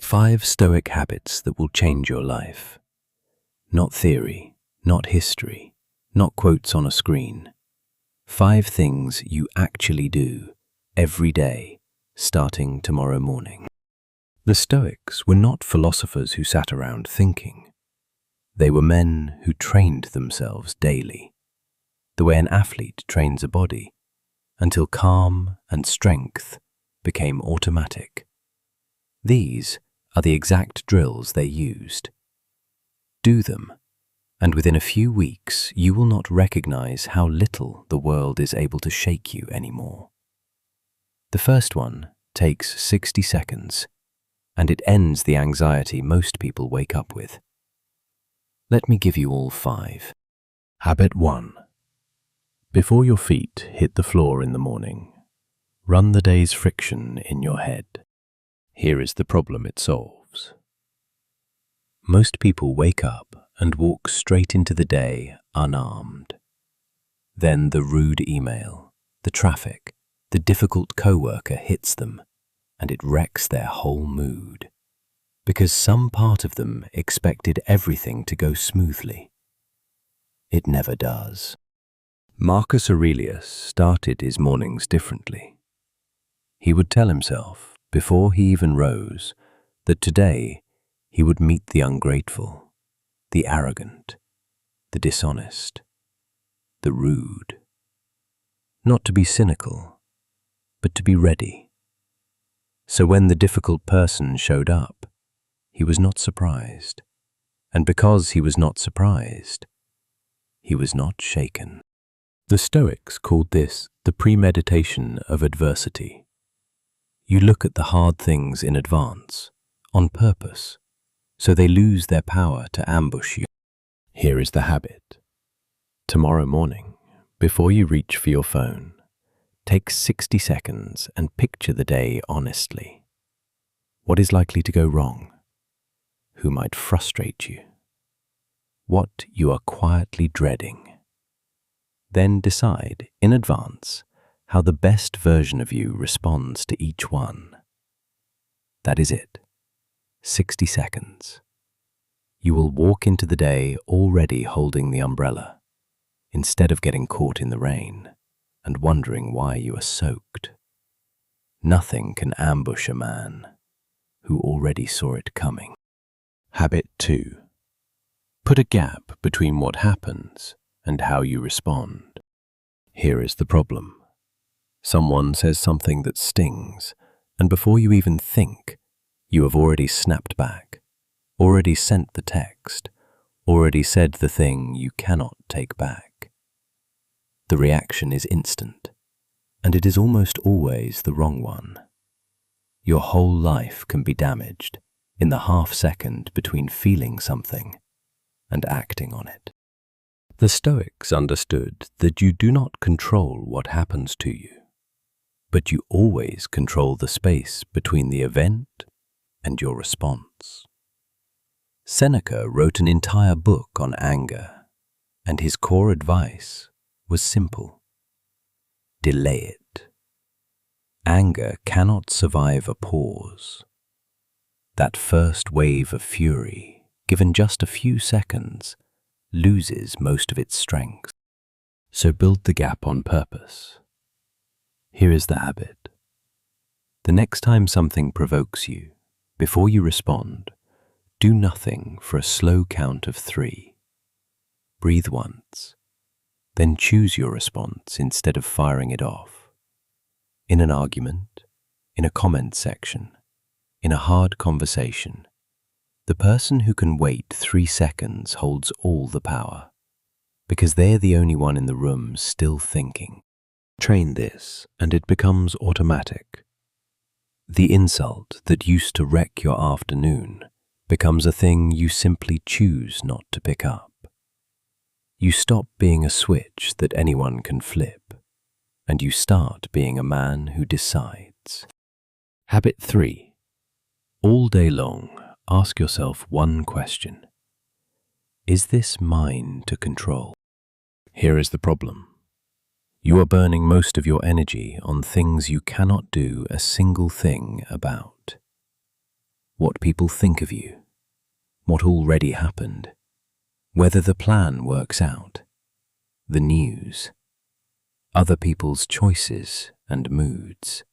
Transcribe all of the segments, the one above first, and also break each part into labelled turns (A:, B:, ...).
A: 5 Stoic habits that will change your life. Not theory, not history, not quotes on a screen. 5 things you actually do every day, starting tomorrow morning. The Stoics were not philosophers who sat around thinking. They were men who trained themselves daily, the way an athlete trains a body, until calm and strength became automatic. These are the exact drills they used. Do them, and within a few weeks you will not recognize how little the world is able to shake you anymore. The first one takes 60 seconds, and it ends the anxiety most people wake up with. Let me give you all 5. Habit 1. Before your feet hit the floor in the morning, run the day's friction in your head. Here is the problem it solves. Most people wake up and walk straight into the day unarmed. Then the rude email, the traffic, the difficult coworker hits them, and it wrecks their whole mood, because some part of them expected everything to go smoothly. It never does. Marcus Aurelius started his mornings differently. He would tell himself, before he even rose, that today he would meet the ungrateful, the arrogant, the dishonest, the rude. Not to be cynical, but to be ready. So when the difficult person showed up, he was not surprised. And because he was not surprised, he was not shaken. The Stoics called this the premeditation of adversity. You look at the hard things in advance, on purpose, so they lose their power to ambush you. Here is the habit. Tomorrow morning, before you reach for your phone, take 60 seconds and picture the day honestly. What is likely to go wrong? Who might frustrate you? What you are quietly dreading? Then decide in advance how the best version of you responds to each one. That is it. 60 seconds. You will walk into the day already holding the umbrella, instead of getting caught in the rain and wondering why you are soaked. Nothing can ambush a man who already saw it coming. Habit 2. Put a gap between what happens and how you respond. Here is the problem. Someone says something that stings, and before you even think, you have already snapped back, already sent the text, already said the thing you cannot take back. The reaction is instant, and it is almost always the wrong one. Your whole life can be damaged in the half-second between feeling something and acting on it. The Stoics understood that you do not control what happens to you, but you always control the space between the event and your response. Seneca wrote an entire book on anger, and his core advice was simple. Delay it. Anger cannot survive a pause. That first wave of fury, given just a few seconds, loses most of its strength. So build the gap on purpose. Here is the habit. The next time something provokes you, before you respond, do nothing for a slow count of 3. Breathe once, then choose your response instead of firing it off. In an argument, in a comment section, in a hard conversation, the person who can wait 3 seconds holds all the power, because they're the only one in the room still thinking. Train this, and it becomes automatic. The insult that used to wreck your afternoon becomes a thing you simply choose not to pick up. You stop being a switch that anyone can flip, and you start being a man who decides. Habit 3. All day long, ask yourself one question. Is this mine to control? Here is the problem. You are burning most of your energy on things you cannot do a single thing about. what people think of you, what already happened, whether the plan works out, the news, other people's choices and moods.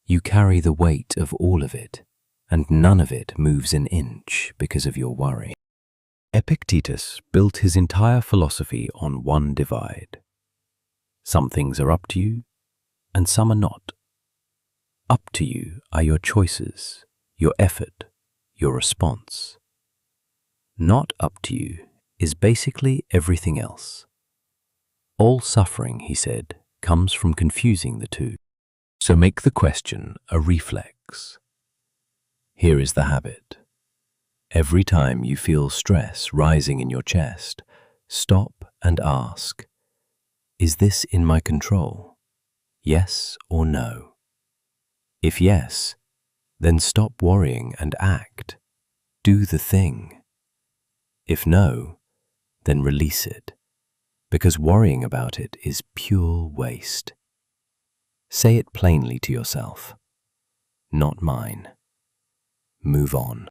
A: You carry the weight of all of it, and none of it moves an inch because of your worry. Epictetus built his entire philosophy on one divide. Some things are up to you, and some are not. Up to you are your choices, your effort, your response. Not up to you is basically everything else. All suffering, he said, comes from confusing the two. So make the question a reflex. Here is the habit. Every time you feel stress rising in your chest, stop and ask, is this in my control? Yes or no? If yes, then stop worrying and act. Do the thing. If no, then release it, because worrying about it is pure waste. Say it plainly to yourself. Not mine. Move on.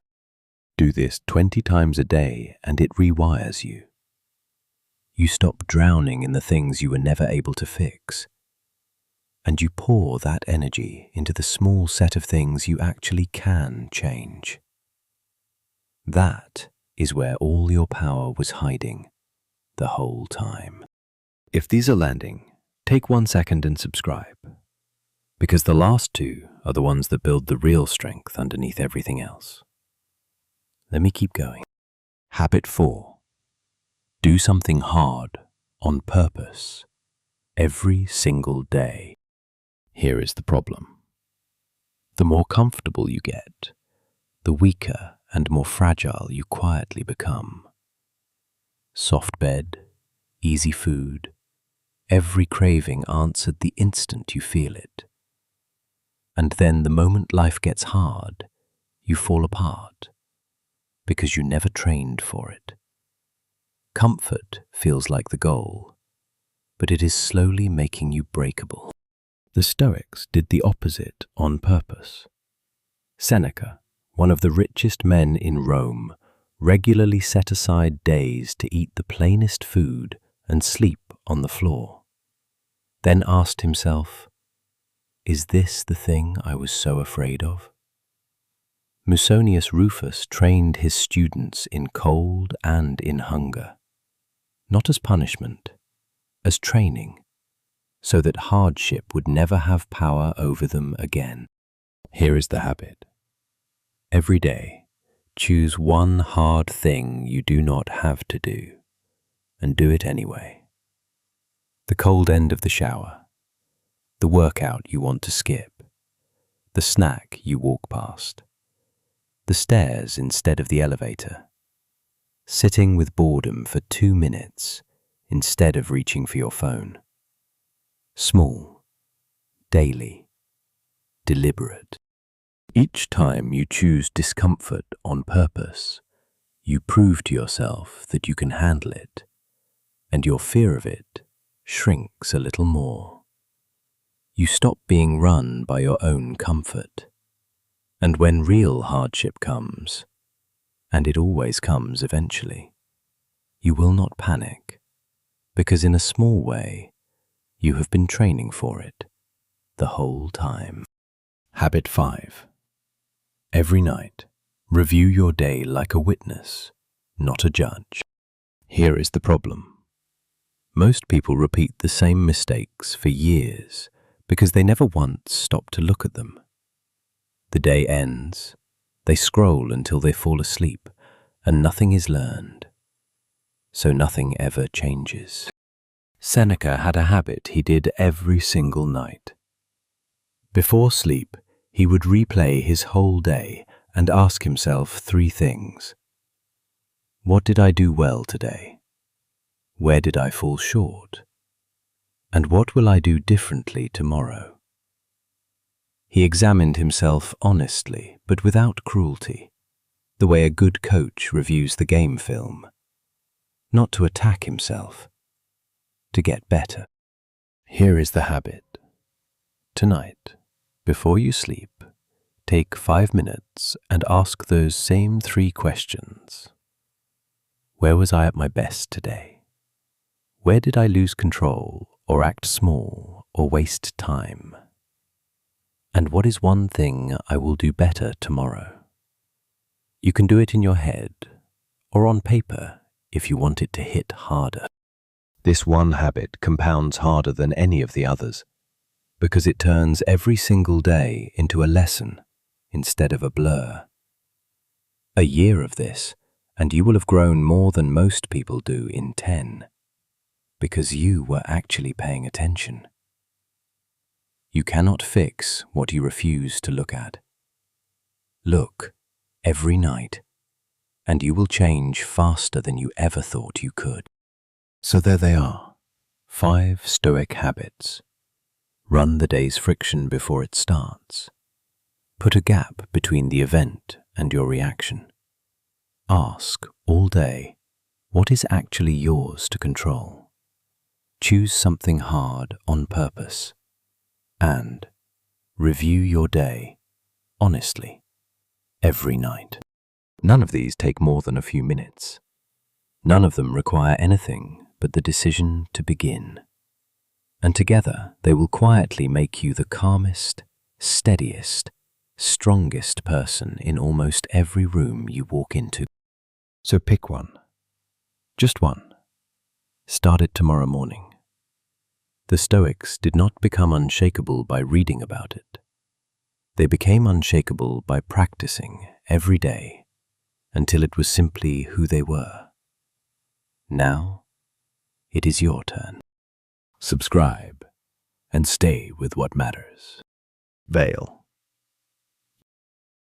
A: Do this 20 times a day and it rewires you. You stop drowning in the things you were never able to fix, and you pour that energy into the small set of things you actually can change. That is where all your power was hiding the whole time. If these are landing, take 1 second and subscribe, because the last two are the ones that build the real strength underneath everything else. Let me keep going. Habit 4. Do something hard on purpose every single day. Here is the problem. The more comfortable you get, the weaker and more fragile you quietly become. Soft bed, easy food, every craving answered the instant you feel it. And then the moment life gets hard, you fall apart, because you never trained for it. Comfort feels like the goal, but it is slowly making you breakable. The Stoics did the opposite on purpose. Seneca, one of the richest men in Rome, regularly set aside days to eat the plainest food and sleep on the floor. Then asked himself, is this the thing I was so afraid of? Musonius Rufus trained his students in cold and in hunger, not as punishment, as training, so that hardship would never have power over them again. Here is the habit. Every day, choose one hard thing you do not have to do, and do it anyway. The cold end of the shower, the workout you want to skip, the snack you walk past, the stairs instead of the elevator, sitting with boredom for 2 minutes instead of reaching for your phone. Small, daily, deliberate. Each time you choose discomfort on purpose, you prove to yourself that you can handle it, and your fear of it shrinks a little more. You stop being run by your own comfort. And when real hardship comes, and it always comes eventually, you will not panic, because in a small way, you have been training for it the whole time. Habit 5. Every night, review your day like a witness, not a judge. Here is the problem. Most people repeat the same mistakes for years because they never once stop to look at them. The day ends, they scroll until they fall asleep, and nothing is learned. So nothing ever changes. Seneca had a habit he did every single night. Before sleep, he would replay his whole day and ask himself 3 things. What did I do well today? Where did I fall short? And what will I do differently tomorrow? He examined himself honestly, but without cruelty, the way a good coach reviews the game film. Not to attack himself, to get better. Here is the habit. Tonight, before you sleep, Take 5 minutes and ask those same 3 questions. Where was I at my best today? Where did I lose control or act small or waste time? And what is one thing I will do better tomorrow? You can do it in your head or on paper if you want it to hit harder. This one habit compounds harder than any of the others because it turns every single day into a lesson instead of a blur. A year of this, and you will have grown more than most people do in 10, because you were actually paying attention. You cannot fix what you refuse to look at. Look every night, and you will change faster than you ever thought you could. So there they are, 5 Stoic habits. Run the day's friction before it starts. Put a gap between the event and your reaction. Ask all day, what is actually yours to control? Choose something hard on purpose. And review your day, honestly, every night. None of these take more than a few minutes. None of them require anything but the decision to begin. And together they will quietly make you the calmest, steadiest, strongest person in almost every room you walk into. So pick one. Just one. Start it tomorrow morning. The Stoics did not become unshakable by reading about it. They became unshakable by practicing every day until it was simply who they were. Now, it is your turn. Subscribe and stay with what matters. Veil.